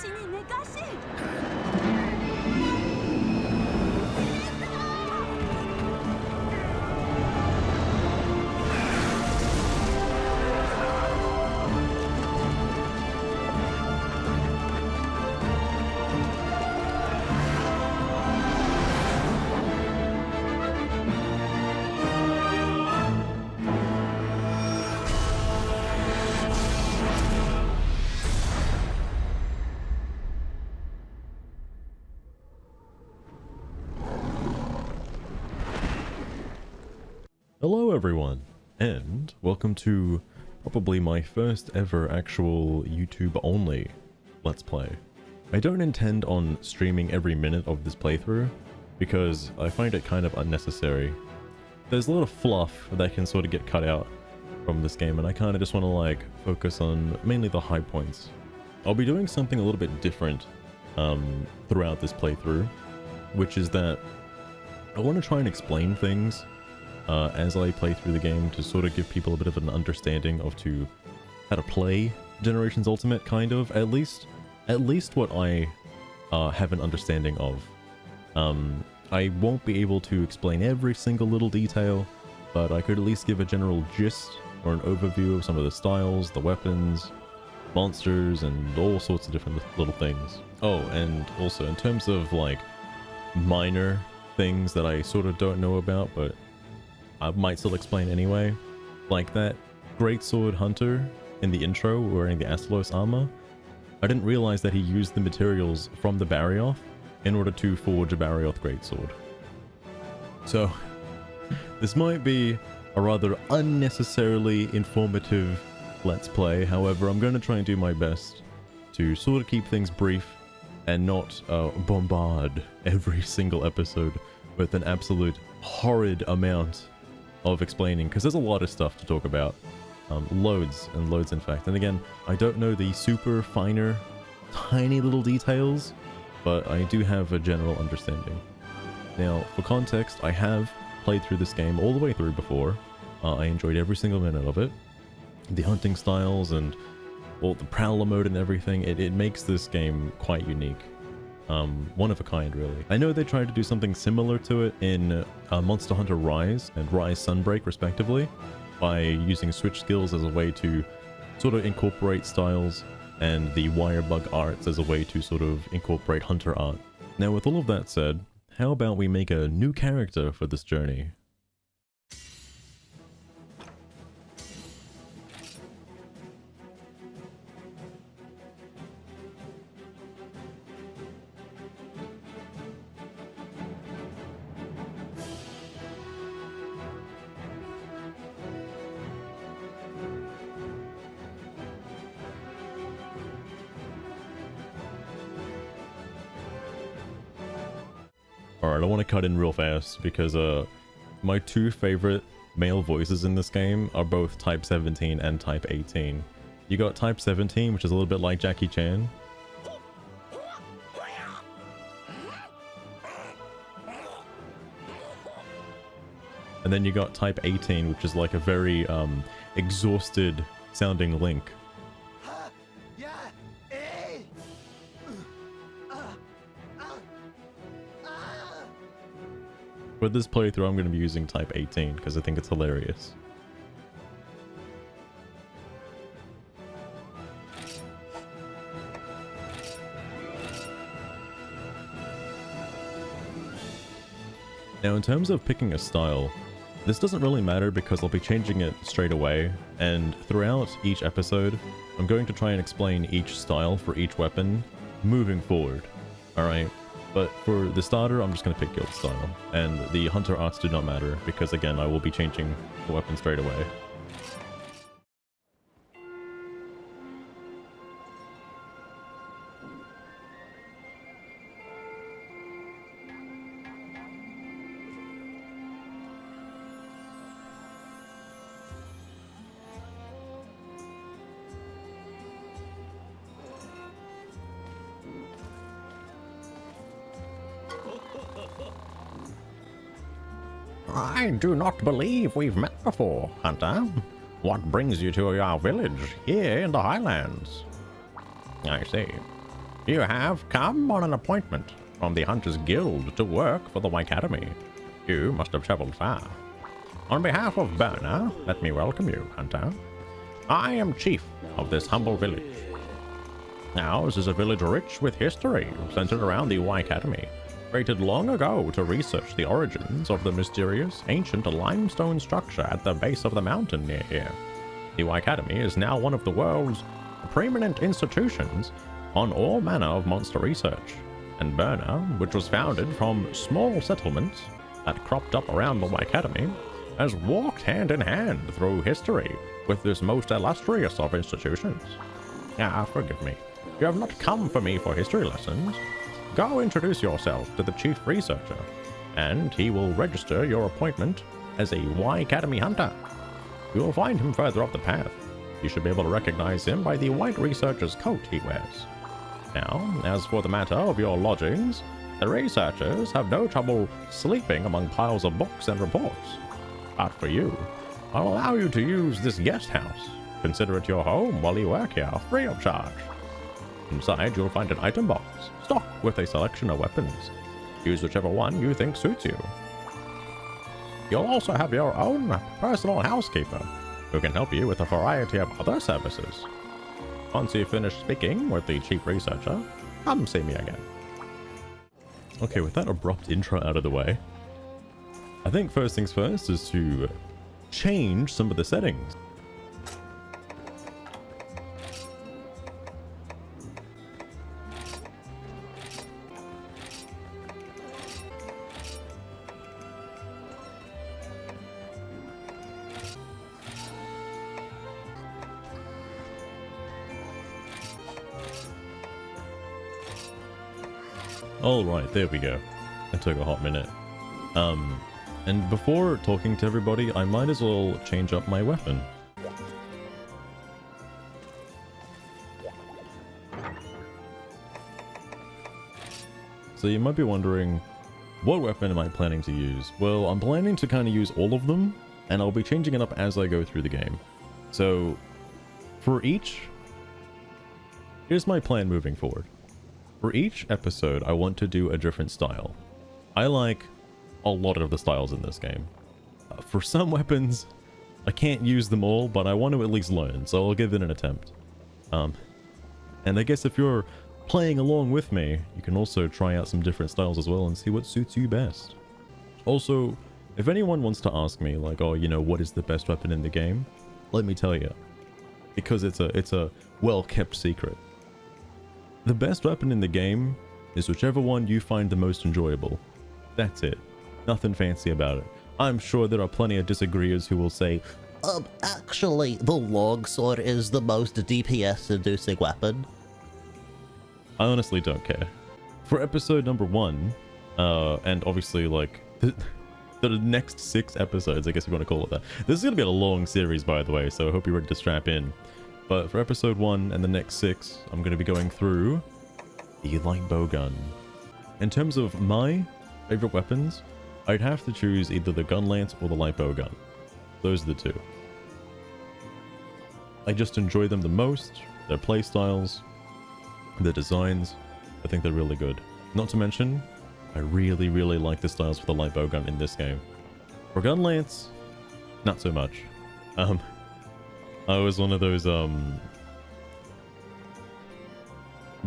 신이 내가 시. Hello everyone, and welcome to probably my first ever actual YouTube only Let's Play. I don't intend on streaming every minute of this playthrough, because I find it kind of unnecessary. There's a lot of fluff that can sort of get cut out from this game, and I kind of just want to like focus on mainly the high points. I'll be doing something a little bit different throughout this playthrough, which is that I want to try and explain things as I play through the game to sort of give people a bit of an understanding of how to play Generations Ultimate, kind of, at least what I have an understanding of. I won't be able to explain every single little detail, but I could at least give a general gist or an overview of some of the styles, the weapons, monsters, and all sorts of different little things. Oh, and also in terms of like minor things that I sort of don't know about, but I might still explain anyway, like that greatsword hunter in the intro wearing the Astalos armor. I didn't realize that he used the materials from the Barioth in order to forge a Barioth greatsword. So this might be a rather unnecessarily informative Let's Play. However, I'm going to try and do my best to sort of keep things brief and not bombard every single episode with an absolute horrid amount of explaining, because there's a lot of stuff to talk about. Loads and loads, in fact. And again, I don't know the super finer, tiny little details, but I do have a general understanding. Now, for context, I have played through this game all the way through before. I enjoyed every single minute of it. The hunting styles and all the Prowler mode and everything, it makes this game quite unique. One of a kind, really. I know they tried to do something similar to it in Monster Hunter Rise and Rise Sunbreak, respectively, by using switch skills as a way to sort of incorporate styles, and the wirebug arts as a way to sort of incorporate hunter art. Now, with all of that said, how about we make a new character for this journey? Alright, I want to cut in real fast because my two favorite male voices in this game are both Type 17 and Type 18. You got Type 17, which is a little bit like Jackie Chan. And then you got Type 18, which is like a very exhausted sounding Link. For this playthrough, I'm going to be using Type 18 because I think it's hilarious. Now, in terms of picking a style, this doesn't really matter because I'll be changing it straight away, and throughout each episode, I'm going to try and explain each style for each weapon moving forward. Alright? But for the starter, I'm just going to pick guild style, and the hunter arts do not matter, because again, I will be changing the weapon straight away. I do not believe we've met before, Hunter. What brings you to our village here in the Highlands? I see. You have come on an appointment from the Hunters Guild to work for the Academy. You must have traveled far. On behalf of Bherna, let me welcome you, Hunter. I am chief of this humble village. Ours is a village rich with history, centered around the Academy, created long ago to research the origins of the mysterious, ancient limestone structure at the base of the mountain near here. The Academy is now one of the world's preeminent institutions on all manner of monster research, and Bherna, which was founded from small settlements that cropped up around the Academy, has walked hand in hand through history with this most illustrious of institutions. Forgive me. You have not come for me for history lessons. Go introduce yourself to the chief researcher, and he will register your appointment as a Academy hunter. You will find him further up the path. You should be able to recognize him by the white researcher's coat he wears. Now, as for the matter of your lodgings, the researchers have no trouble sleeping among piles of books and reports. But for you, I'll allow you to use this guest house. Consider it your home while you work here, free of charge. Inside, you'll find an item box, stocked with a selection of weapons. Use whichever one you think suits you. You'll also have your own personal housekeeper, who can help you with a variety of other services. Once you finish speaking with the chief researcher, come see me again. Okay, with that abrupt intro out of the way, I think first things first is to change some of the settings. Alright, there we go. It took a hot minute. And before talking to everybody, I might as well change up my weapon. So you might be wondering, what weapon am I planning to use? Well, I'm planning to kind of use all of them, and I'll be changing it up as I go through the game. So, for each... here's my plan moving forward. For each episode, I want to do a different style. I like a lot of the styles in this game. For some weapons, I can't use them all, but I want to at least learn, so I'll give it an attempt. And I guess if you're playing along with me, you can also try out some different styles as well and see what suits you best. Also, if anyone wants to ask me, like, oh, you know, what is the best weapon in the game? Let me tell you. Because it's a well-kept secret. The best weapon in the game is whichever one you find the most enjoyable. That's it. Nothing fancy about it. I'm sure there are plenty of disagreeers who will say, Actually, the longsword is the most DPS-inducing weapon. I honestly don't care. For episode number 1, and obviously, like, the next 6 episodes, I guess you want to call it that. This is going to be a long series, by the way, so I hope you're ready to strap in. But for episode 1 and the next 6, I'm going to be going through the light bowgun. In terms of my favorite weapons, I'd have to choose either the gun lance or the light bowgun. Those are the two. I just enjoy them the most, their playstyles, their designs. I think they're really good. Not to mention, I really, really like the styles for the light bowgun in this game. For gun lance, not so much. I was one of those,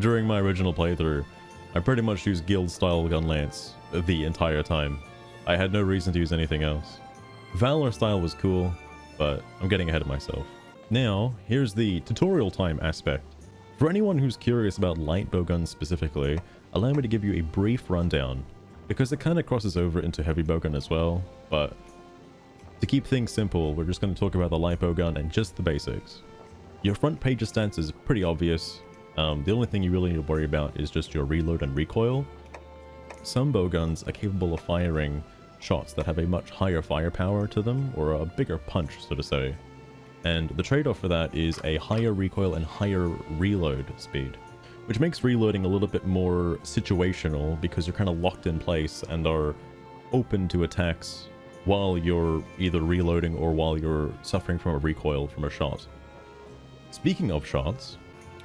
during my original playthrough, I pretty much used guild-style gun lance the entire time. I had no reason to use anything else. Valor style was cool, but I'm getting ahead of myself. Now, here's the tutorial time aspect. For anyone who's curious about light bowguns specifically, allow me to give you a brief rundown, because it kind of crosses over into heavy bowgun as well, but to keep things simple, we're just going to talk about the light bowgun and just the basics. Your front page stance is pretty obvious. The only thing you really need to worry about is just your reload and recoil. Some bowguns are capable of firing shots that have a much higher firepower to them, or a bigger punch, so to say. And the trade-off for that is a higher recoil and higher reload speed, which makes reloading a little bit more situational because you're kind of locked in place and are open to attacks while you're either reloading or while you're suffering from a recoil from a shot. Speaking of shots,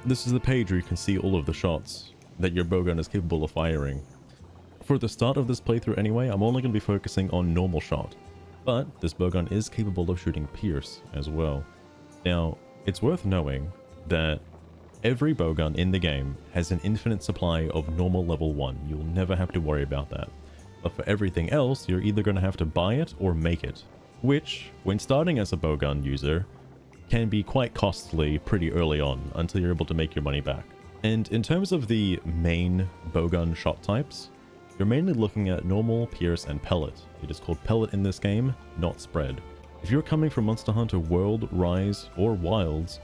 this is the page where you can see all of the shots that your bowgun is capable of firing. For the start of this playthrough anyway, I'm only going to be focusing on normal shot, but this bowgun is capable of shooting pierce as well. Now, it's worth knowing that every bowgun in the game has an infinite supply of normal level 1. You'll never have to worry about that. But for everything else, you're either going to have to buy it or make it, which, when starting as a bowgun user, can be quite costly pretty early on until you're able to make your money back. And in terms of the main bowgun shot types, you're mainly looking at normal, pierce, and pellet. It is called pellet in this game, not spread. If you're coming from Monster Hunter World, Rise, or Wilds,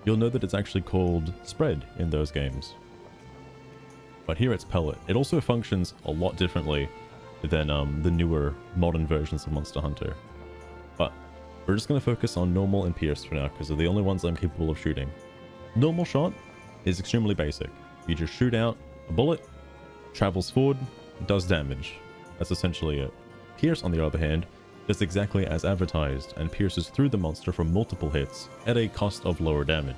you'll know that it's actually called spread in those games. But here it's pellet. It also functions a lot differently than the newer modern versions of Monster Hunter. But we're just going to focus on normal and pierce for now because they're the only ones I'm capable of shooting. Normal shot is extremely basic. You just shoot out a bullet, travels forward, does damage. That's essentially it. Pierce, on the other hand, does exactly as advertised and pierces through the monster for multiple hits at a cost of lower damage.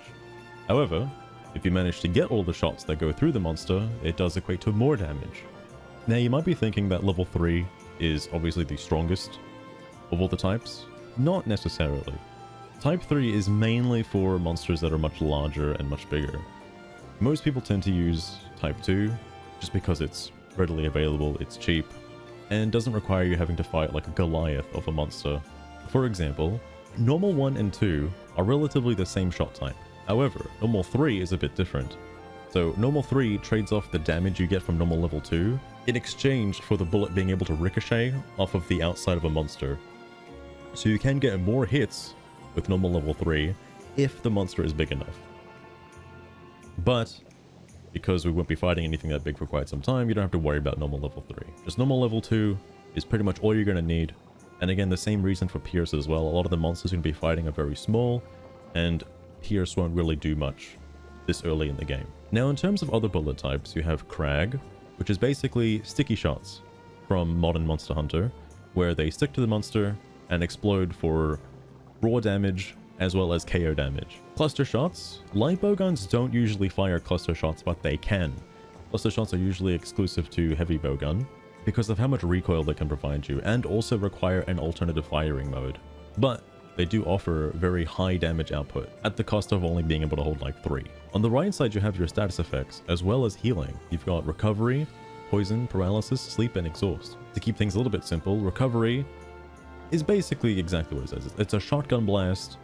However, if you manage to get all the shots that go through the monster, it does equate to more damage. Now you might be thinking that level 3 is obviously the strongest of all the types. Not necessarily. Type 3 is mainly for monsters that are much larger and much bigger. Most people tend to use Type 2 just because it's readily available, it's cheap, and doesn't require you having to fight like a Goliath of a monster. For example, Normal 1 and 2 are relatively the same shot type. However, Normal 3 is a bit different. So Normal 3 trades off the damage you get from Normal Level 2 in exchange for the bullet being able to ricochet off of the outside of a monster. So you can get more hits with Normal Level 3 if the monster is big enough. But because we won't be fighting anything that big for quite some time, you don't have to worry about Normal Level 3. Just Normal Level 2 is pretty much all you're going to need. And again, the same reason for Pierce as well. A lot of the monsters you're going to be fighting are very small, and Pierce won't really do much this early in the game. Now, in terms of other bullet types, you have Crag, which is basically sticky shots from modern Monster Hunter, where they stick to the monster and explode for raw damage as well as KO damage. Cluster shots. Light bowguns don't usually fire cluster shots, but they can. Cluster shots are usually exclusive to heavy bowgun because of how much recoil they can provide you, and also require an alternative firing mode. But they do offer very high damage output at the cost of only being able to hold like 3. On the right side, you have your status effects as well as healing. You've got recovery, poison, paralysis, sleep, and exhaust. To keep things a little bit simple, recovery is basically exactly what it says. It's a shotgun blast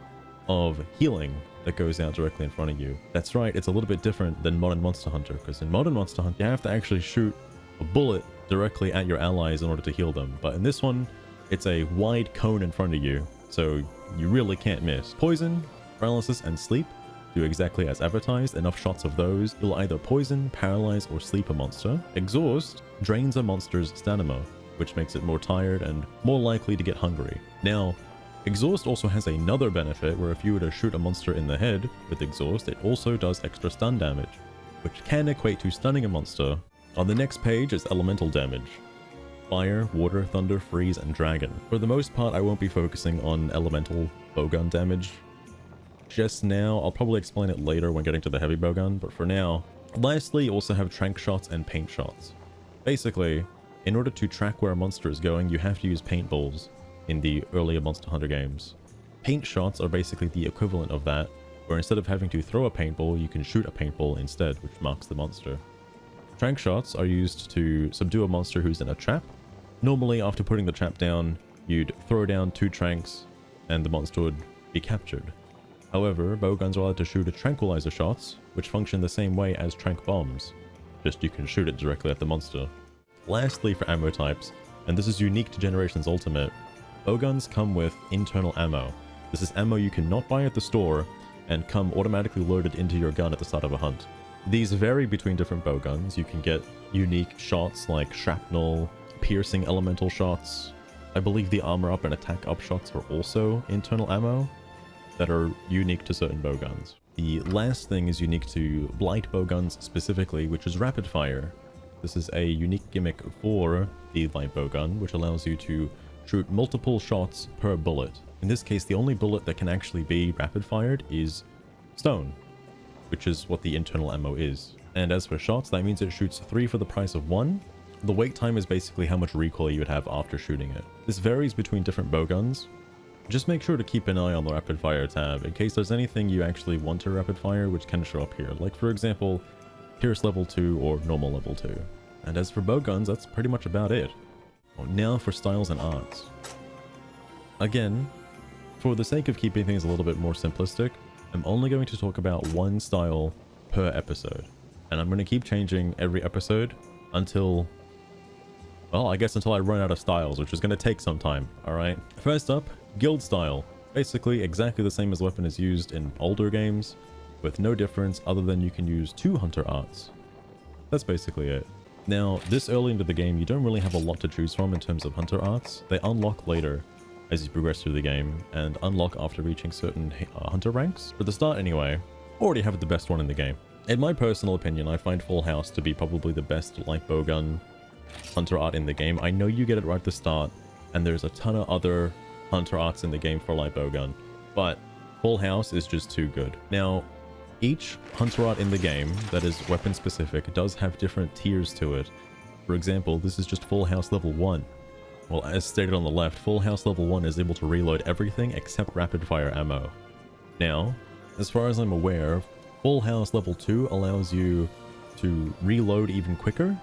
of healing that goes out directly in front of you. That's right, it's a little bit different than modern Monster Hunter, because in modern Monster Hunter you have to actually shoot a bullet directly at your allies in order to heal them, but in this one it's a wide cone in front of you, so you really can't miss. Poison, paralysis, and sleep do exactly as advertised. Enough shots of those, you'll either poison, paralyze, or sleep a monster. Exhaust drains a monster's stamina, which makes it more tired and more likely to get hungry. Now, exhaust also has another benefit where if you were to shoot a monster in the head with exhaust, it also does extra stun damage, which can equate to stunning a monster. On the next page is elemental damage. Fire, water, thunder, freeze, and dragon. For the most part, I won't be focusing on elemental bowgun damage just now. I'll probably explain it later when getting to the heavy bowgun, but for now. Lastly, you also have trank shots and paint shots. Basically, in order to track where a monster is going, you have to use paintballs in the earlier Monster Hunter games. Paint shots are basically the equivalent of that, where instead of having to throw a paintball, you can shoot a paintball instead, which marks the monster. Trank shots are used to subdue a monster who's in a trap. Normally, after putting the trap down, you'd throw down 2 tranks and the monster would be captured. However, bowguns are allowed to shoot tranquilizer shots, which function the same way as trank bombs, just you can shoot it directly at the monster. Lastly, for ammo types, and this is unique to Generations Ultimate, bowguns come with internal ammo. This is ammo you cannot buy at the store and come automatically loaded into your gun at the start of a hunt. These vary between different bowguns. You can get unique shots like shrapnel, piercing elemental shots. I believe the armor up and attack up shots are also internal ammo that are unique to certain bowguns. The last thing is unique to blight bowguns specifically, which is rapid fire. This is a unique gimmick for the light bowgun, which allows you to shoot multiple shots per bullet. In this case, the only bullet that can actually be rapid fired is stone, which is what the internal ammo is. And as for shots, that means it shoots 3 for the price of 1. The wait time is basically how much recoil you would have after shooting it. This varies between different bowguns. Just make sure to keep an eye on the rapid fire tab in case there's anything you actually want to rapid fire which can show up here. Like for example, Pierce level 2 or normal level 2. And as for bowguns, that's pretty much about it. Now for styles and arts. Again, for the sake of keeping things a little bit more simplistic, I'm only going to talk about one style per episode. And I'm going to keep changing every episode until, well, I guess until I run out of styles, which is going to take some time, alright? First up, guild style. Basically exactly the same as weapon is used in older games, with no difference other than you can use 2 hunter arts. That's basically it. Now, this early into the game, you don't really have a lot to choose from in terms of hunter arts. They unlock later as you progress through the game, and unlock after reaching certain hunter ranks. For the start anyway, already have the best one in the game. In my personal opinion, I find Full House to be probably the best light bowgun hunter art in the game. I know you get it right at the start, and there's a ton of other hunter arts in the game for light bowgun, but Full House is just too good. Now, each hunter art in the game that is weapon specific does have different tiers to it. For example, this is just Full House level 1. Well, as stated on the left, Full House level 1 is able to reload everything except rapid fire ammo. Now, as far as I'm aware, Full House level 2 allows you to reload even quicker,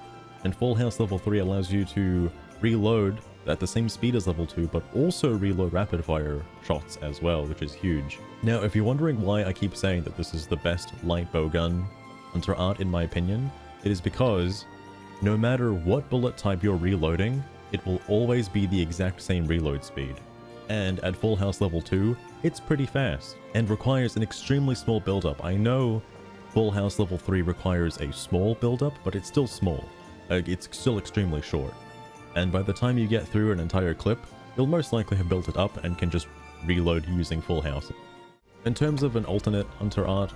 and Full House level 3 allows you to reload at the same speed as level 2, but also reload rapid fire shots as well, which is huge. Now, if you're wondering why I keep saying that this is the best light bowgun hunter art in my opinion, it is because no matter what bullet type you're reloading, it will always be the exact same reload speed. And at Full House level 2, it's pretty fast, and requires an extremely small build-up. I know Full House level 3 requires a small build-up, but it's still small. It's still extremely short. And by the time you get through an entire clip, you'll most likely have built it up and can just reload using Full House. In terms of an alternate hunter art,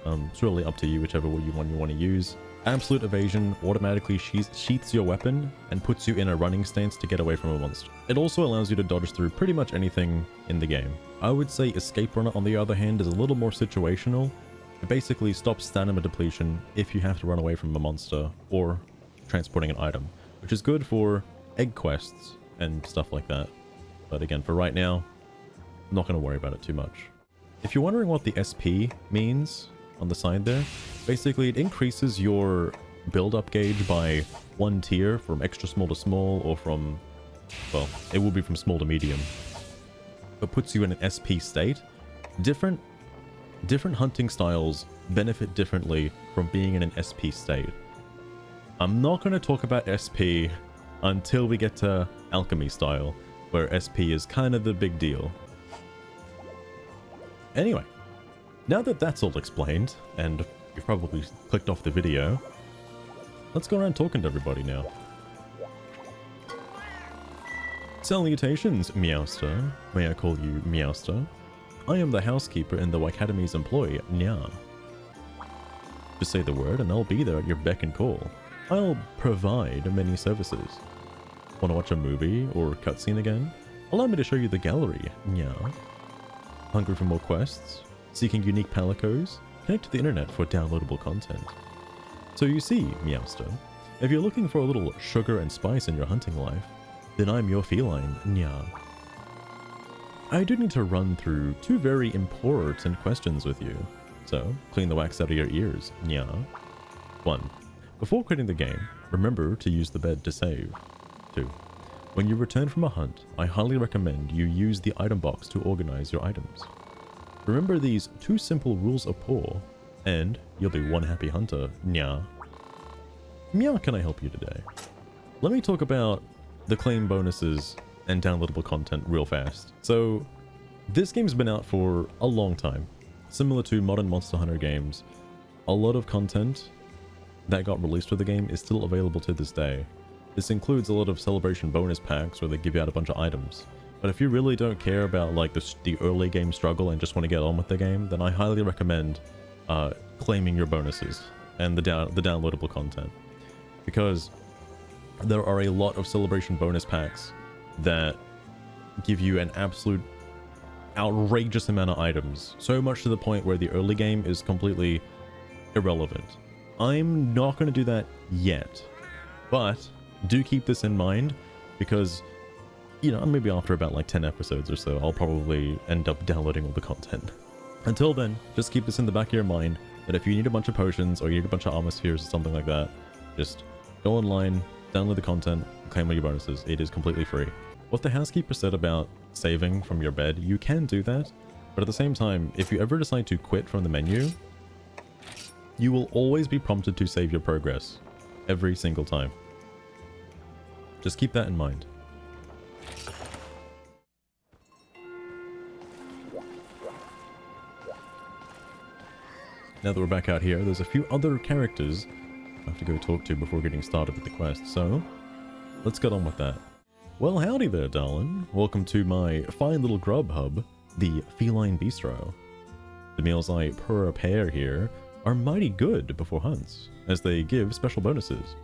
it's really up to you, whichever one you want to use. Absolute Evasion automatically sheaths your weapon and puts you in a running stance to get away from a monster. It also allows you to dodge through pretty much anything in the game. I would say Escape Runner, on the other hand, is a little more situational. It basically stops stamina depletion if you have to run away from a monster or transporting an item, which is good for egg quests and stuff like that. But again, for right now, I'm not going to worry about it too much. If you're wondering what the SP means on the side there, basically it increases your build-up gauge by 1 tier from extra small to small, or from, well, it will be from small to medium. It puts you in an SP state. Different hunting styles benefit differently from being in an SP state. I'm not going to talk about SP until we get to Alchemy style, where SP is kind of the big deal. Anyway, now that that's all explained, and you've probably clicked off the video, let's go around talking to everybody now. Salutations, Meowster. May I call you Meowster? I am the housekeeper in the Academy's employee, Nya. Just say the word and I'll be there at your beck and call. I'll provide many services. Want to watch a movie or cutscene again? Allow me to show you the gallery, Nya. Hungry for more quests? Seeking unique palicos? Connect to the internet for downloadable content. So you see, Meowster, if you're looking for a little sugar and spice in your hunting life, then I'm your feline, Nya. I do need to run through 2 very important questions with you, so clean the wax out of your ears, Nya. 1. Before quitting the game, remember to use the bed to save. 2. When you return from a hunt, I highly recommend you use the item box to organize your items. Remember these 2 simple rules of paw, and you'll be one happy hunter, Nya. Meow, can I help you today? Let me talk about the claim bonuses and downloadable content real fast. So, this game's been out for a long time. Similar to modern Monster Hunter games, a lot of content that got released for the game is still available to this day. This includes a lot of celebration bonus packs where they give you out a bunch of items. But if you really don't care about like the early game struggle and just want to get on with the game, then I highly recommend claiming your bonuses and the downloadable content. Because there are a lot of celebration bonus packs that give you an absolute outrageous amount of items. So much to the point where the early game is completely irrelevant. I'm not going to do that yet, but do keep this in mind because, you know, maybe after about like 10 episodes or so, I'll probably end up downloading all the content. Until then, just keep this in the back of your mind that if you need a bunch of potions or you need a bunch of armor spheres or something like that, just go online, download the content, claim all your bonuses. It is completely free. What the housekeeper said about saving from your bed, you can do that, but at the same time, if you ever decide to quit from the menu, you will always be prompted to save your progress every single time. Just keep that in mind. Now that we're back out here, there's a few other characters I have to go talk to before getting started with the quest, so let's get on with that. Well, howdy there, darling. Welcome to my fine little grub hub, the Feline Bistro. The meals I prepare here are mighty good before hunts, as they give special bonuses.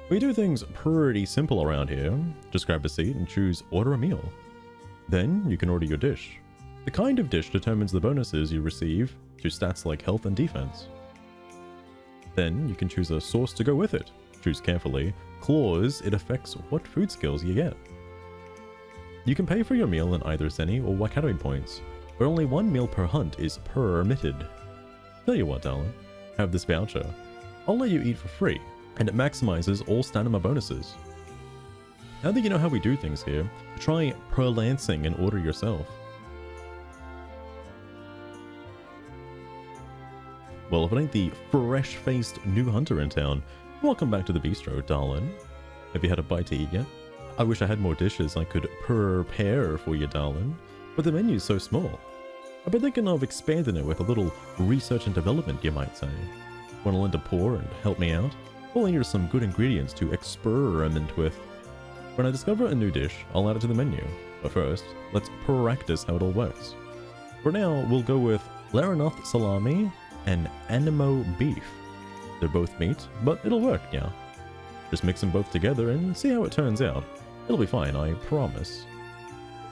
We do things pretty simple around here. Just grab a seat and choose order a meal. Then you can order your dish. The kind of dish determines the bonuses you receive to stats like health and defense. Then you can choose a sauce to go with it. Choose carefully. Clause, it affects what food skills you get. You can pay for your meal in either Zenny or Wakatobi points, but only one meal per hunt is permitted. Tell you what, darling, have this voucher. I'll let you eat for free, and it maximizes all stamina bonuses. Now that you know how we do things here, try per-lancing and order yourself. Well, if it ain't the fresh-faced new hunter in town, welcome back to the bistro, darling. Have you had a bite to eat yet? I wish I had more dishes I could prepare for you, darling, but the menu's so small. I've been thinking of expanding it with a little research and development, you might say. Want to lend a pour and help me out? Well, here's some good ingredients to experiment with. When I discover a new dish, I'll add it to the menu. But first, let's practice how it all works. For now, we'll go with Laranoth salami and animo beef. They're both meat, but it'll work, yeah. Just mix them both together and see how it turns out. It'll be fine, I promise.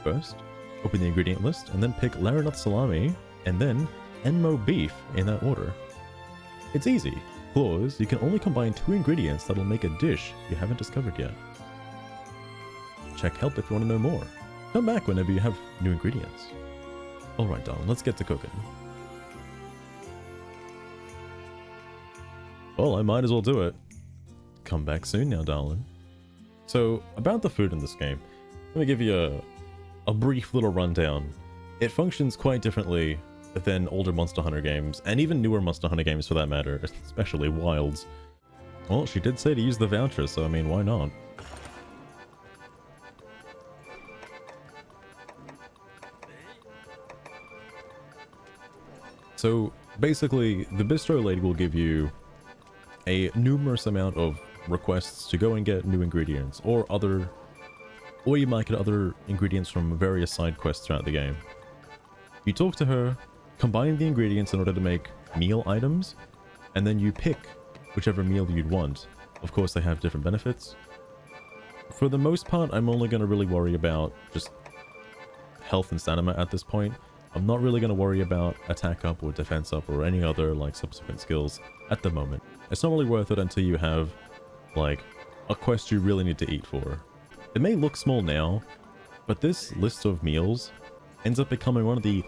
First, open the ingredient list and then pick Laranoth salami and then animo beef in that order. It's easy. Clause, you can only combine 2 ingredients that'll make a dish you haven't discovered yet. Check help if you want to know more. Come back whenever you have new ingredients. Alright, darling, let's get to cooking. Well, I might as well do it. Come back soon now, darling. So, about the food in this game, let me give you a brief little rundown. It functions quite differently than older Monster Hunter games, and even newer Monster Hunter games for that matter, especially Wilds. Well, she did say to use the voucher, so I mean, why not? So, basically, the bistro lady will give you a numerous amount of requests to go and get new ingredients, or you might get other ingredients from various side quests throughout the game. You talk to her, combine the ingredients in order to make meal items, and then you pick whichever meal you'd want. Of course, they have different benefits. For the most part, I'm only going to really worry about just health and stamina at this point. I'm not really going to worry about attack up or defense up or any other like subsequent skills at the moment. It's not really worth it until you have like a quest you really need to eat for. It may look small now, but this list of meals ends up becoming one of the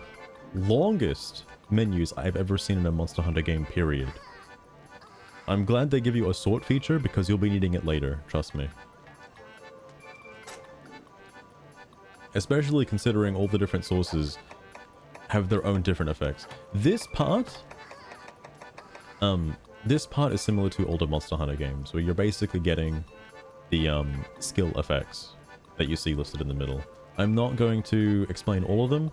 longest menus I've ever seen in a Monster Hunter game, period. I'm glad they give you a sort feature because you'll be needing it later, trust me. Especially considering all the different sources have their own different effects. This part is similar to older Monster Hunter games, where you're basically getting the skill effects that you see listed in the middle. I'm not going to explain all of them,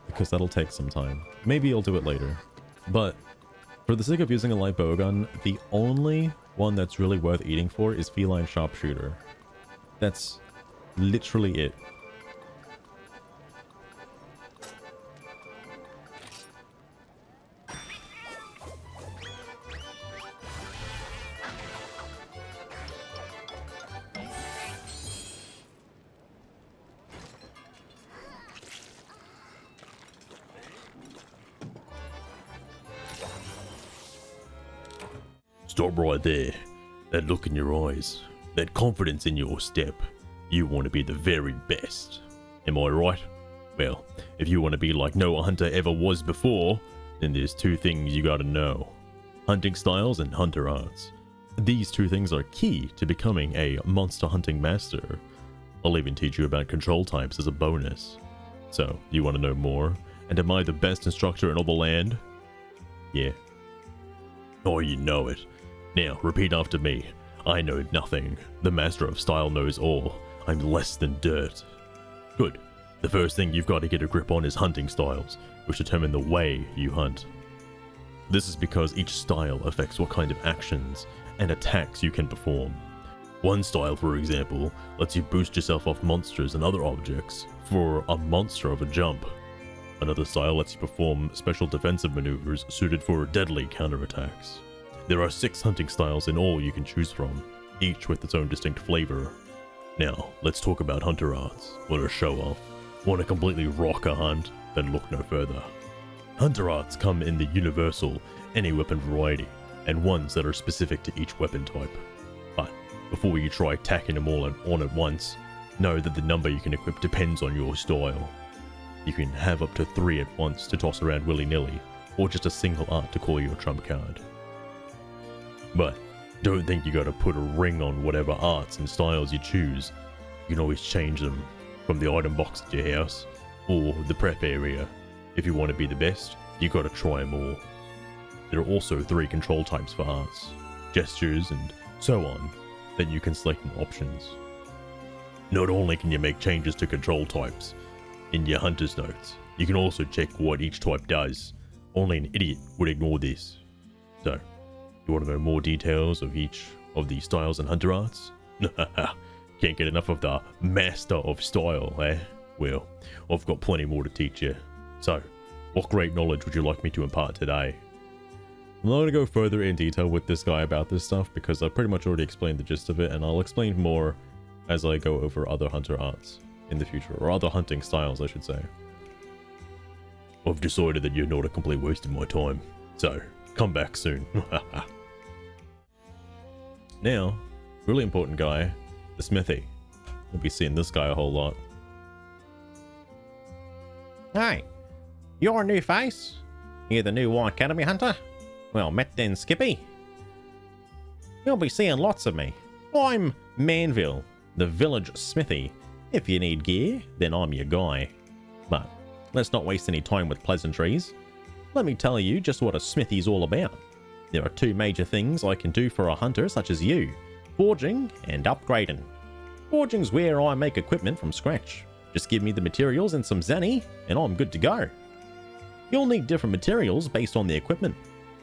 because that'll take some time. Maybe I'll do it later. But for the sake of using a light bowgun, the only one that's really worth eating for is Feline Sharpshooter. That's literally it. Stop right there. That look in your eyes, that confidence in your step. You want to be the very best. Am I right? Well, if you want to be like no hunter ever was before, then there's two things you gotta know. Hunting styles and hunter arts. These two things are key to becoming a monster hunting master. I'll even teach you about control types as a bonus. So, you want to know more? And am I the best instructor in all the land? Yeah. Oh, you know it. Now, repeat after me. I know nothing. The master of style knows all. I'm less than dirt. Good. The first thing you've got to get a grip on is hunting styles, which determine the way you hunt. This is because each style affects what kind of actions and attacks you can perform. One style, for example, lets you boost yourself off monsters and other objects for a monster of a jump. Another style lets you perform special defensive maneuvers suited for deadly counterattacks. There are 6 hunting styles in all you can choose from, each with its own distinct flavor. Now, let's talk about hunter arts. Want to show off? Want to completely rock a hunt? Then look no further. Hunter arts come in the universal, any weapon variety, and ones that are specific to each weapon type. But before you try tacking them all on at once, know that the number you can equip depends on your style. You can have up to 3 at once to toss around willy-nilly, or just a single art to call your trump card. But don't think you gotta put a ring on whatever arts and styles you choose. You can always change them from the item box at your house, or the prep area. If you want to be the best, you gotta try them all. There are also 3 control types for arts, gestures, and so on, that you can select in options. Not only can you make changes to control types in your hunter's notes, you can also check what each type does. Only an idiot would ignore this. So, you want to know more details of each of the styles and hunter arts? Can't get enough of the master of style, eh? Well, I've got plenty more to teach you. So, what great knowledge would you like me to impart today? I'm not going to go further in detail with this guy about this stuff because I pretty much already explained the gist of it, and I'll explain more as I go over other hunter arts in the future, or other hunting styles I should say. I've decided that you're not a complete waste of my time, so come back soon. Now, really important guy, the smithy. We'll be seeing this guy a whole lot. Hey, you're a new face? You're the new White Academy hunter? Well, met then, Skippy. You'll be seeing lots of me. I'm Manville, the village smithy. If you need gear, then I'm your guy. But let's not waste any time with pleasantries. Let me tell you just what a smithy's all about. There are 2 major things I can do for a hunter such as you: forging and upgrading. Forging's where I make equipment from scratch. Just give me the materials and some zenny, and I'm good to go. You'll need different materials based on the equipment.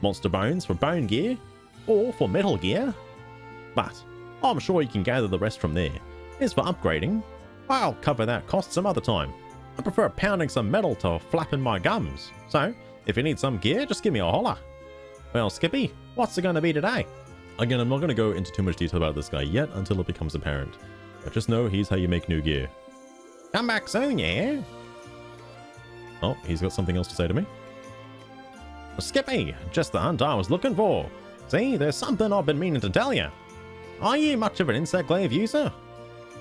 Monster bones for bone gear, or for metal gear. But I'm sure you can gather the rest from there. As for upgrading, I'll cover that cost some other time. I prefer pounding some metal to flapping my gums. So, if you need some gear, just give me a holler. Well, Skippy, what's it going to be today? Again, I'm not going to go into too much detail about this guy yet until it becomes apparent. But just know he's how you make new gear. Come back soon, yeah? Oh, he's got something else to say to me. Skippy, just the hunt I was looking for. See, there's something I've been meaning to tell you. Are you much of an insect glaive user?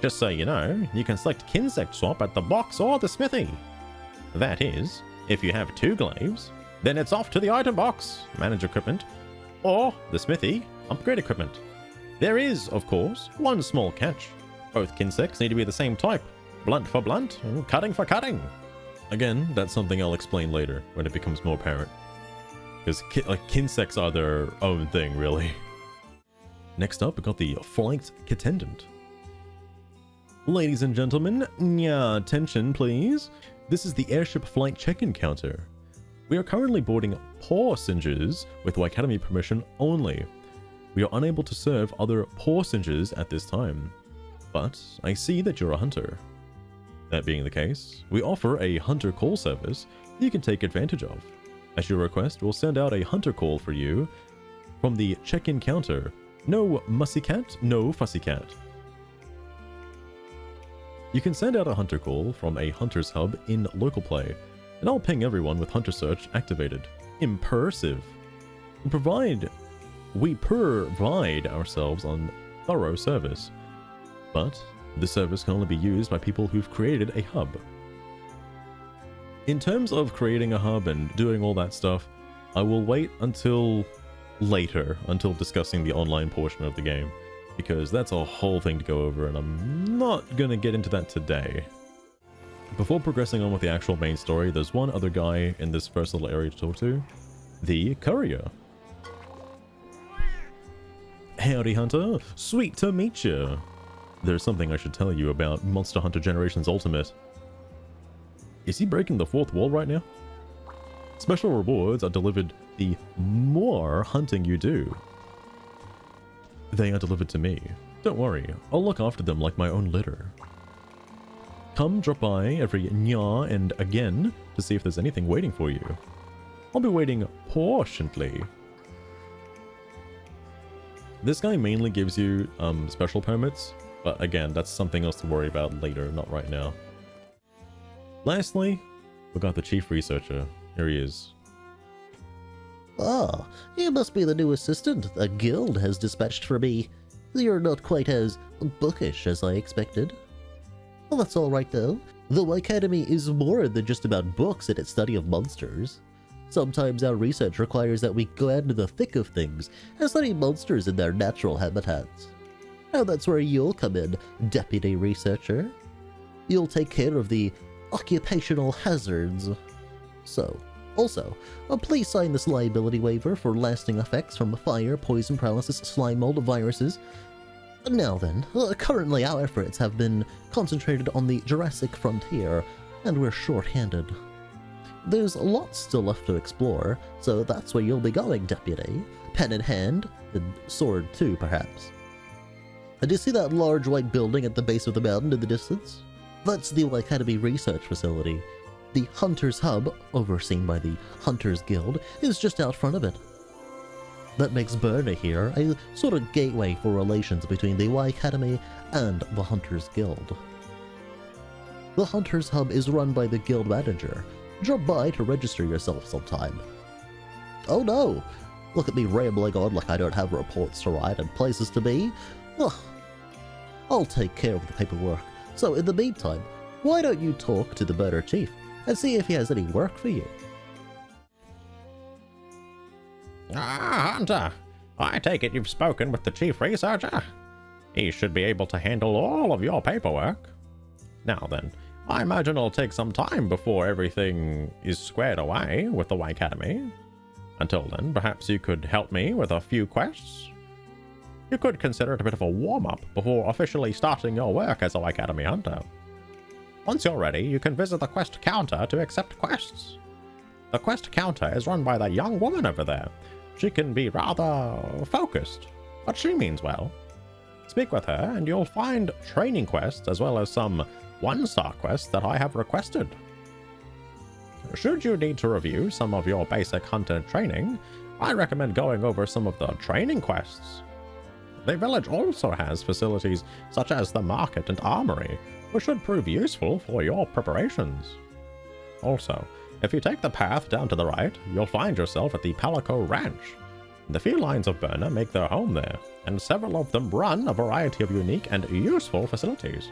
Just so you know, you can select Kinsect swap at the box or the smithy. That is, if you have 2 glaives, then it's off to the item box, manage equipment, or the smithy, upgrade equipment. There is, of course, one small catch. Both Kinsects need to be the same type, blunt for blunt, and cutting for cutting. Again, that's something I'll explain later when it becomes more apparent. Because Kinsects are their own thing, really. Next up, we got the Flight Attendant. Ladies and gentlemen, attention please. This is the airship flight check-in counter. We are currently boarding passengers with Academy permission only. We are unable to serve other passengers at this time. But I see that you're a hunter. That being the case, we offer a hunter call service you can take advantage of. At your request, we'll send out a hunter call for you from the check-in counter. No mussy cat, no fussy cat. You can send out a hunter call from a hunter's hub in local play, and I'll ping everyone with hunter search activated. Immersive. We provide we provide ourselves on thorough service, but the service can only be used by people who've created a hub. In terms of creating a hub and doing all that stuff, I will wait until later, until discussing the online portion of the game, because that's a whole thing to go over, and I'm not gonna get into that today. Before progressing on with the actual main story, there's one other guy in this first little area to talk to, the courier. Howdy, Hunter. Sweet to meet you. There's something I should tell you about Monster Hunter Generations Ultimate. Is he breaking the fourth wall right now? Special rewards are delivered the more hunting you do. They are delivered to me. Don't worry, I'll look after them like my own litter. Come drop by every nya and again to see if there's anything waiting for you. I'll be waiting patiently. This guy mainly gives you special permits, but again, that's something else to worry about later, not right now. Lastly, we got the chief researcher. Here he is. Ah, you must be the new assistant the guild has dispatched for me. You're not quite as bookish as I expected. Well, that's alright though. The Academy is more than just about books and its study of monsters. Sometimes our research requires that we go into the thick of things and study monsters in their natural habitats. And that's where you'll come in, Deputy Researcher. You'll take care of the occupational hazards. Also, please sign this liability waiver for lasting effects from fire, poison, paralysis, slime mold, viruses. Now then, currently our efforts have been concentrated on the Jurassic frontier, and we're short-handed. There's lots still left to explore, so that's where you'll be going, Deputy. Pen in hand, and sword too, perhaps. Do you see that large white building at the base of the mountain in the distance? That's the Academy Research Facility. The Hunters Hub, overseen by the Hunters Guild, is just out front of it. That makes Bherna here a sort of gateway for relations between the Academy and the Hunters Guild. The Hunters Hub is run by the guild manager. Drop by to register yourself sometime. Oh no! Look at me rambling on like I don't have reports to write and places to be. Ugh. I'll take care of the paperwork. So in the meantime, why don't you talk to the Bherna Chief and see if he has any work for you? Ah, Hunter, I take it you've spoken with the chief researcher. He should be able to handle all of your paperwork. Now then, I imagine it'll take some time before everything is squared away with the Academy. Until then, perhaps you could help me with a few quests. You could consider it a bit of a warm-up before officially starting your work as a Academy Hunter. Once you're ready, you can visit the quest counter to accept quests. The quest counter is run by that young woman over there. She can be rather focused, but she means well. Speak with her and you'll find training quests as well as some one-star quests that I have requested. Should you need to review some of your basic hunter training, I recommend going over some of the training quests. The village also has facilities such as the market and armory, which should prove useful for your preparations. Also, if you take the path down to the right, you'll find yourself at the Palico Ranch. The felines of Bherna make their home there, and several of them run a variety of unique and useful facilities.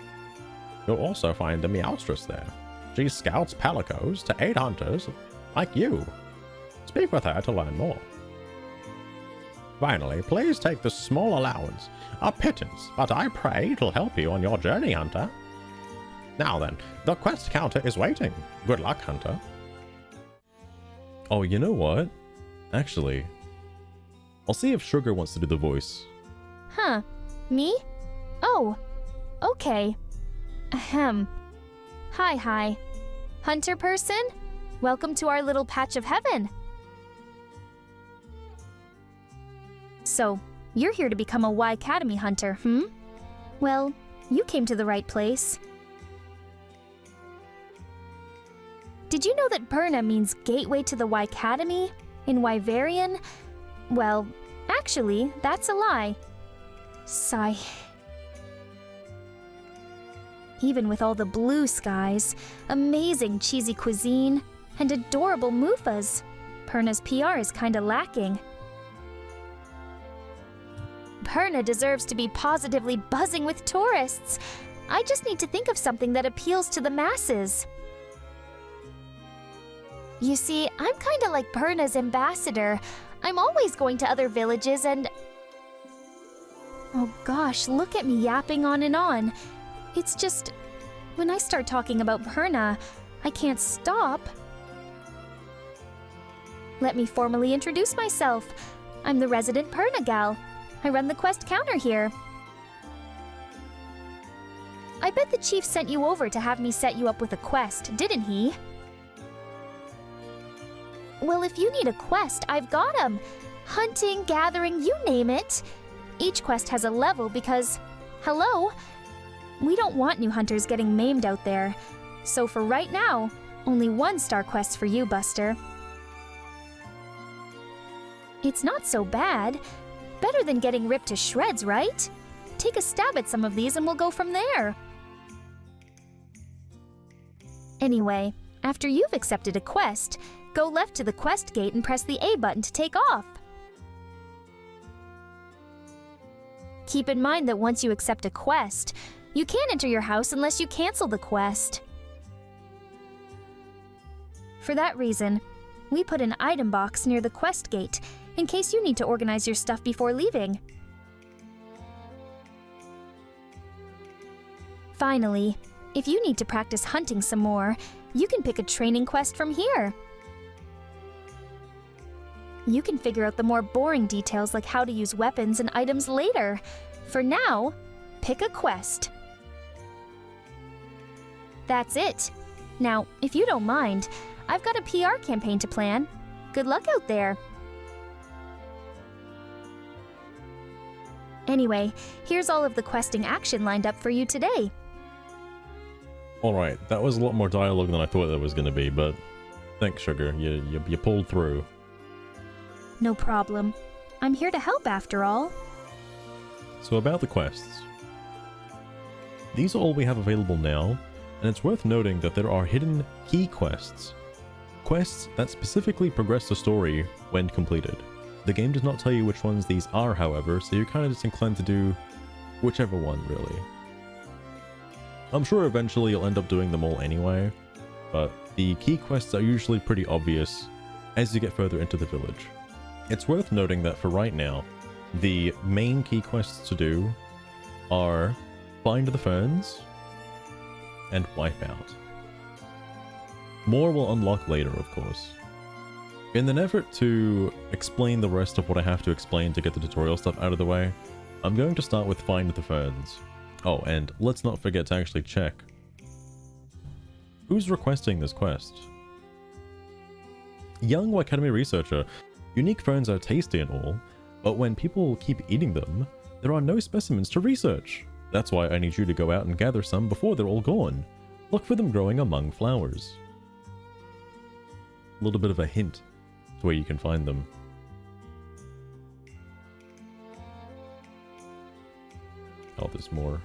You'll also find the Meowstress there. She scouts Palicos to aid hunters like you. Speak with her to learn more. Finally, please take this small allowance, a pittance, but I pray it'll help you on your journey, Hunter. Now then, the quest counter is waiting. Good luck, Hunter. Oh, you know what? Actually, I'll see if Sugar wants to do the voice. Huh. Me? Oh. Okay. Ahem. Hi. Hunter person? Welcome to our little patch of heaven. So, you're here to become a Y Academy hunter, Well, you came to the right place. Did you know that Bherna means gateway to the Y Academy in Wyverian? Well, actually, that's a lie. Sigh. Even with all the blue skies, amazing cheesy cuisine, and adorable Moofas, Bherna's PR is kinda lacking. Bherna deserves to be positively buzzing with tourists. I just need to think of something that appeals to the masses. You see, I'm kinda like Bherna's ambassador. I'm always going to other villages and... Oh gosh, look at me yapping on and on. It's just... when I start talking about Bherna, I can't stop. Let me formally introduce myself. I'm the resident Bherna gal. I run the quest counter here. I bet the chief sent you over to have me set you up with a quest, didn't he? Well, if you need a quest, I've got 'em. Hunting, gathering, you name it. Each quest has a level because, hello, we don't want new hunters getting maimed out there. So for right now, only 1-star quests for you, Buster. It's not so bad. Better than getting ripped to shreds, right? Take a stab at some of these and we'll go from there. Anyway, after you've accepted a quest, go left to the quest gate and press the A button to take off. Keep in mind that once you accept a quest, you can't enter your house unless you cancel the quest. For that reason, we put an item box near the quest gate in case you need to organize your stuff before leaving. Finally, if you need to practice hunting some more, you can pick a training quest from here. You can figure out the more boring details like how to use weapons and items later. For now, pick a quest. That's it. Now, if you don't mind, I've got a PR campaign to plan. Good luck out there. Anyway, here's all of the questing action lined up for you today. Alright, that was a lot more dialogue than I thought there was going to be, but thanks, Sugar. You pulled through. No problem. I'm here to help after all. So about the quests. These are all we have available now, and it's worth noting that there are hidden key quests. Quests that specifically progress the story when completed. The game does not tell you which ones these are, however, so you're kind of just inclined to do whichever one, really. I'm sure eventually you'll end up doing them all anyway, but the key quests are usually pretty obvious as you get further into the village. It's worth noting that for right now, the main key quests to do are Find the Ferns and Wipe Out. More will unlock later, of course. In an effort to explain the rest of what I have to explain to get the tutorial stuff out of the way, I'm going to start with Find the Ferns. Oh, and let's not forget to actually check. Who's requesting this quest? Young Y Academy researcher. Unique ferns are tasty and all, but when people keep eating them, there are no specimens to research. That's why I need you to go out and gather some before they're all gone. Look for them growing among flowers. A little bit of a hint to where you can find them. Oh, there's more.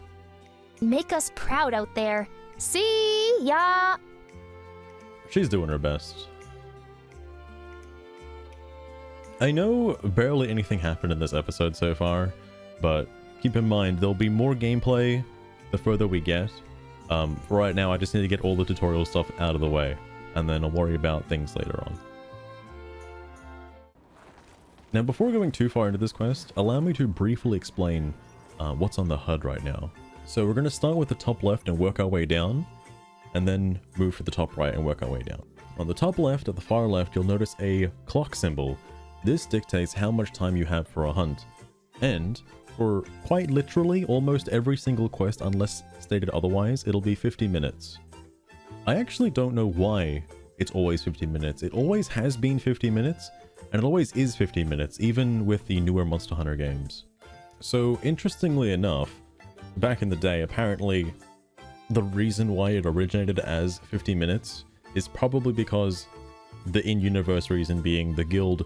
Make us proud out there. See ya! She's doing her best. I know barely anything happened in this episode so far, but keep in mind there'll be more gameplay the further we get. For right now, I just need to get all the tutorial stuff out of the way, and then I'll worry about things later on. Now, before going too far into this quest, allow me to briefly explain what's on the HUD right now. So we're going to start with the top left and work our way down, and then move to the top right and work our way down. On the top left, at the far left, you'll notice a clock symbol. This dictates how much time you have for a hunt, and for quite literally almost every single quest, unless stated otherwise, it'll be 50 minutes. I actually don't know why it's always 50 minutes. It always has been 50 minutes, and it always is 50 minutes, even with the newer Monster Hunter games. So, interestingly enough, back in the day, apparently the reason why it originated as 50 minutes is probably because the in-universe reason being the guild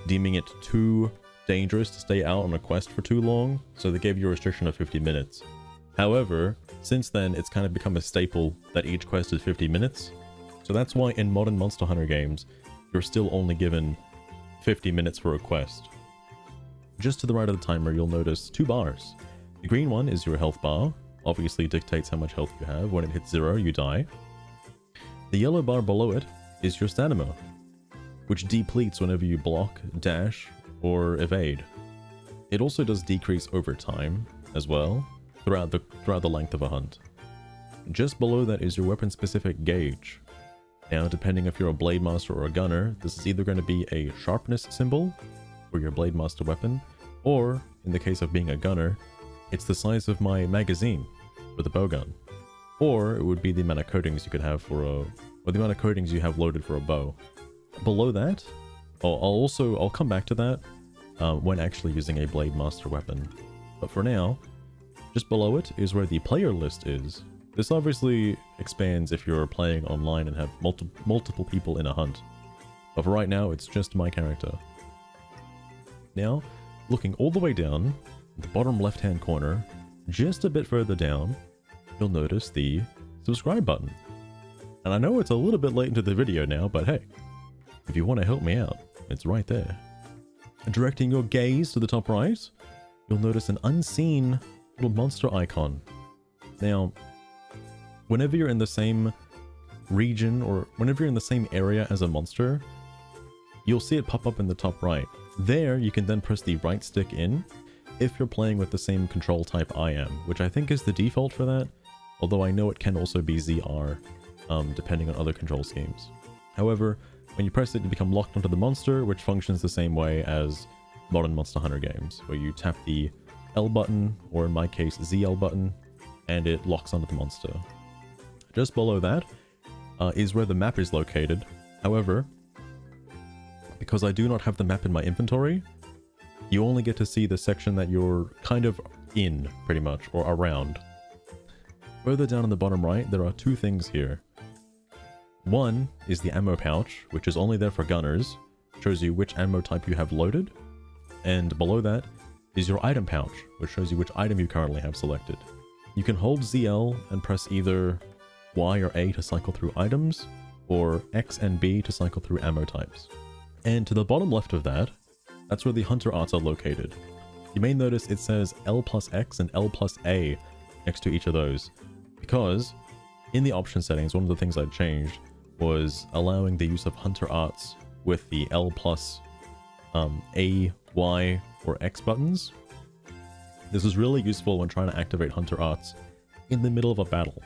deeming it too dangerous to stay out on a quest for too long, so they gave you a restriction of 50 minutes. However, since then, it's kind of become a staple that each quest is 50 minutes, so that's why in modern Monster Hunter games, you're still only given 50 minutes for a quest. just to the right of the timer, you'll notice 2 bars. The green one is your health bar, obviously dictates how much health you have. When it hits 0, you die. The yellow bar below it is your stamina, which depletes whenever you block, dash, or evade. It also does decrease over time as well, throughout the length of a hunt. Just below that is your weapon-specific gauge. Now, depending if you're a Blade Master or a Gunner, this is either going to be a sharpness symbol for your Blade Master weapon, or, in the case of being a Gunner, it's the size of my magazine for the Bowgun. Or it would be the amount of coatings you could have for or the amount of coatings you have loaded for a bow. Below that, I'll come back to that when actually using a Blade Master weapon. But for now, just below it is where the player list is. This obviously expands if you're playing online and have multiple people in a hunt. But for right now, it's just my character. Now, looking all the way down, the bottom left-hand corner, just a bit further down, you'll notice the subscribe button. And I know it's a little bit late into the video now, but hey, if you want to help me out, it's right there. And directing your gaze to the top right, you'll notice an unseen little monster icon. Now, whenever you're in the same region or whenever you're in the same area as a monster, you'll see it pop up in the top right. There, you can then press the right stick in if you're playing with the same control type I am, which I think is the default for that, although I know it can also be ZR, depending on other control schemes. However, when you press it, you become locked onto the monster, which functions the same way as modern Monster Hunter games, where you tap the L button, or in my case, ZL button, and it locks onto the monster. Just below that is where the map is located. However, because I do not have the map in my inventory, you only get to see the section that you're kind of in, pretty much, or around. Further down in the bottom right, there are 2 things here. One is the ammo pouch, which is only there for gunners, shows you which ammo type you have loaded, and below that is your item pouch, which shows you which item you currently have selected. You can hold ZL and press either Y or A to cycle through items, or X and B to cycle through ammo types. And to the bottom left of that, that's where the hunter arts are located. You may notice it says L plus X and L plus A next to each of those, because in the option settings, one of the things I changed was allowing the use of hunter arts with the L plus A, Y, or X buttons. This is really useful when trying to activate hunter arts in the middle of a battle.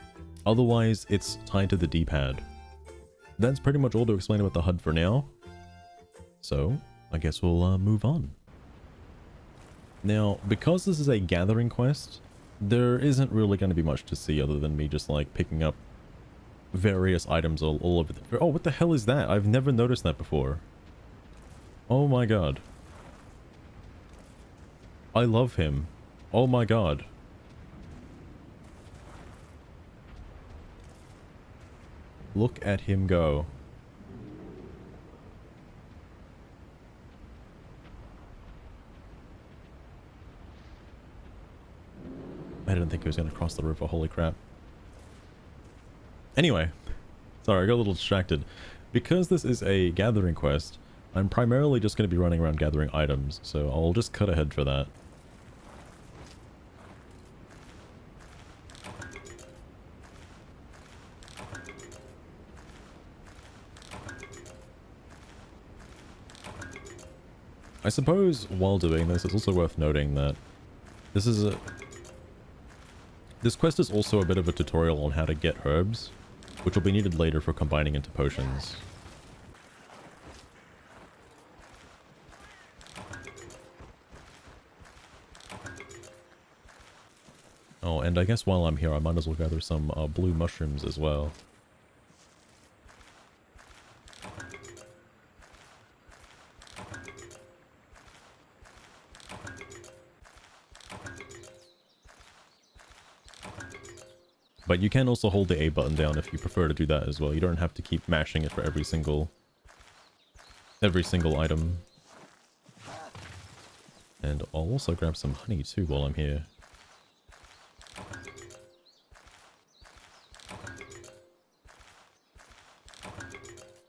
Otherwise, it's tied to the D-pad. That's pretty much all to explain about the HUD for now. So, I guess we'll move on. Now, because this is a gathering quest, there isn't really going to be much to see other than me just like picking up various items all over the... Oh, what the hell is that? I've never noticed that before. Oh my god. I love him. Oh my god. Look at him go. I didn't think he was going to cross the river, holy crap. Anyway, sorry, I got a little distracted. Because this is a gathering quest, I'm primarily just going to be running around gathering items, so I'll just cut ahead for that. I suppose while doing this, it's also worth noting that this quest is also a bit of a tutorial on how to get herbs, which will be needed later for combining into potions. Oh, and I guess while I'm here, I might as well gather some blue mushrooms as well. But you can also hold the A button down if you prefer to do that as well. You don't have to keep mashing it for every single item. And I'll also grab some honey too while I'm here.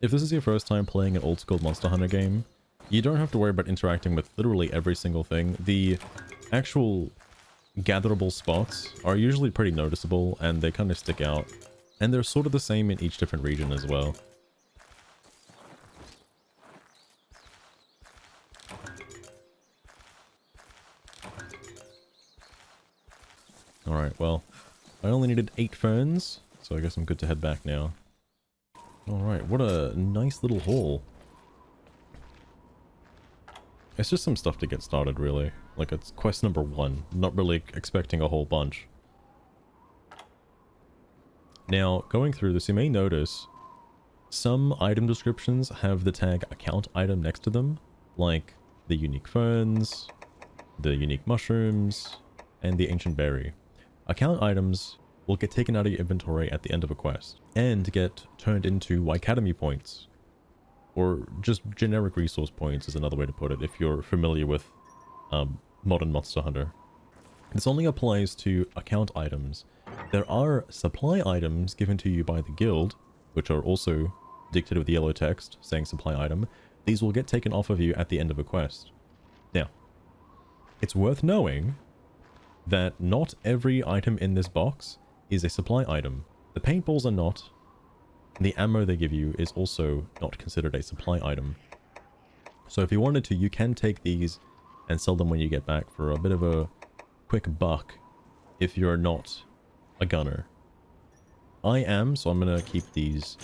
If this is your first time playing an old school Monster Hunter game, you don't have to worry about interacting with literally every single thing. The actual gatherable spots are usually pretty noticeable, and they kind of stick out. And they're sort of the same in each different region as well. Alright, well, I only needed 8 ferns, so I guess I'm good to head back now. Alright, what a nice little haul. It's just some stuff to get started, really. Like, it's quest number 1. Not really expecting a whole bunch. Now, going through this, you may notice some item descriptions have the tag account item next to them, like the unique ferns, the unique mushrooms, and the ancient berry. Account items will get taken out of your inventory at the end of a quest, and get turned into Academy points. Or just generic resource points is another way to put it, if you're familiar with modern Monster Hunter. This only applies to account items. There are supply items given to you by the guild, which are also dictated with yellow text saying supply item. These will get taken off of you at the end of a quest. Now, it's worth knowing that not every item in this box is a supply item. The paintballs are not. The ammo they give you is also not considered a supply item. So if you wanted to, you can take these and sell them when you get back for a bit of a quick buck if you're not a gunner. I am, so I'm gonna keep these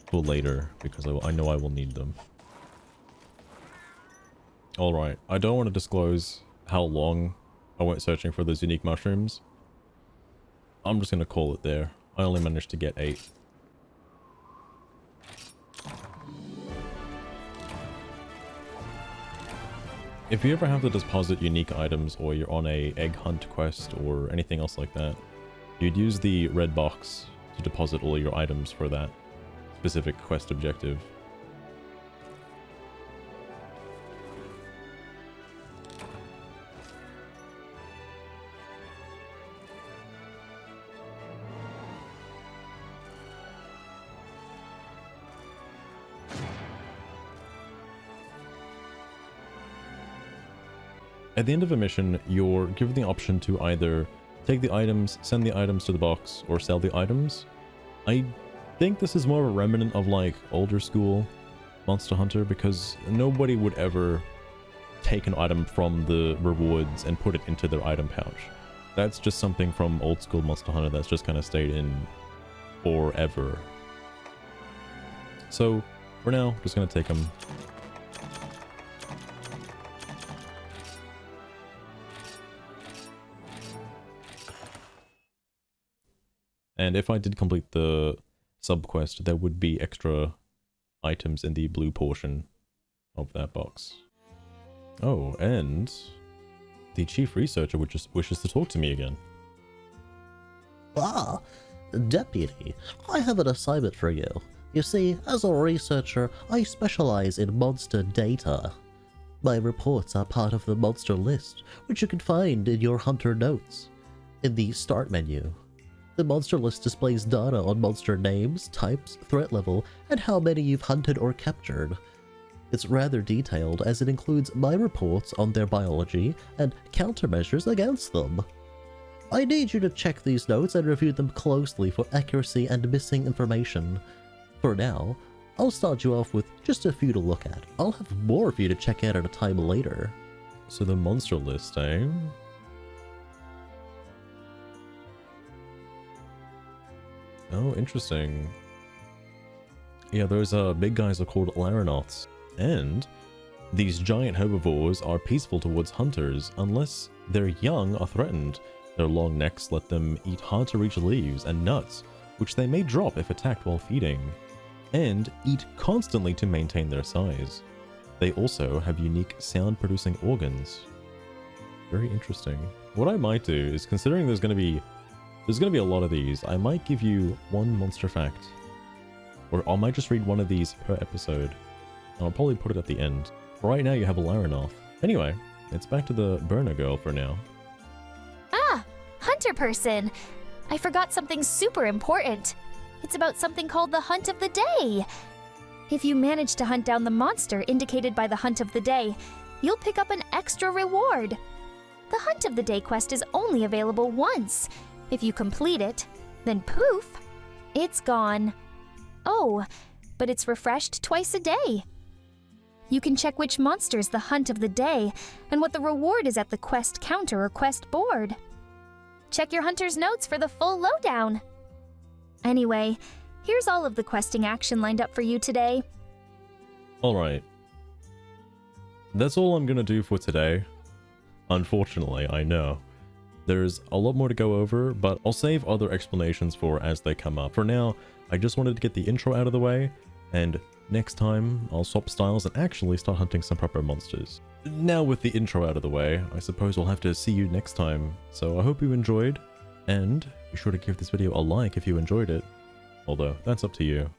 for later because I know I will need them. Alright, I don't want to disclose how long I went searching for those unique mushrooms. I'm just gonna call it there. I only managed to get 8. If you ever have to deposit unique items, or you're on a egg hunt quest or anything else like that, you'd use the red box to deposit all your items for that specific quest objective. At the end of a mission, you're given the option to either take the items, send the items to the box, or sell the items. I think this is more of a remnant of like older school Monster Hunter, because nobody would ever take an item from the rewards and put it into their item pouch. That's just something from old school Monster Hunter that's just kind of stayed in forever. So, for now, just gonna take them. And if I did complete the sub-quest, there would be extra items in the blue portion of that box. Oh, and the chief researcher wishes to talk to me again. Ah, Deputy, I have an assignment for you. You see, as a researcher, I specialize in monster data. My reports are part of the monster list, which you can find in your hunter notes, in the start menu. The monster list displays data on monster names, types, threat level, and how many you've hunted or captured. It's rather detailed, as it includes my reports on their biology and countermeasures against them. I need you to check these notes and review them closely for accuracy and missing information. For now, I'll start you off with just a few to look at. I'll have more for you to check out at a time later. So the monster list, eh? Oh, interesting. Yeah, those big guys are called Laranoths. And these giant herbivores are peaceful towards hunters unless their young are threatened. Their long necks let them eat hard-to-reach leaves and nuts, which they may drop if attacked while feeding, and eat constantly to maintain their size. They also have unique sound-producing organs. Very interesting. What I might do is, considering there's going to be a lot of these, I might give you one monster fact. Or I might just read one of these per episode. And I'll probably put it at the end. For right now, you have a Laranoth. Anyway, it's back to the Bherna girl for now. Ah, hunter person. I forgot something super important. It's about something called the Hunt of the Day. If you manage to hunt down the monster indicated by the Hunt of the Day, you'll pick up an extra reward. The Hunt of the Day quest is only available once. If you complete it, then poof, it's gone. Oh, but it's refreshed twice a day. You can check which monster's the Hunt of the Day and what the reward is at the quest counter or quest board. Check your hunter's notes for the full lowdown. Anyway, here's all of the questing action lined up for you today. Alright. That's all I'm gonna do for today. Unfortunately, I know. There's a lot more to go over, but I'll save other explanations for as they come up. For now, I just wanted to get the intro out of the way, and next time I'll swap styles and actually start hunting some proper monsters. Now with the intro out of the way, I suppose we'll have to see you next time, so I hope you enjoyed, and be sure to give this video a like if you enjoyed it, although that's up to you.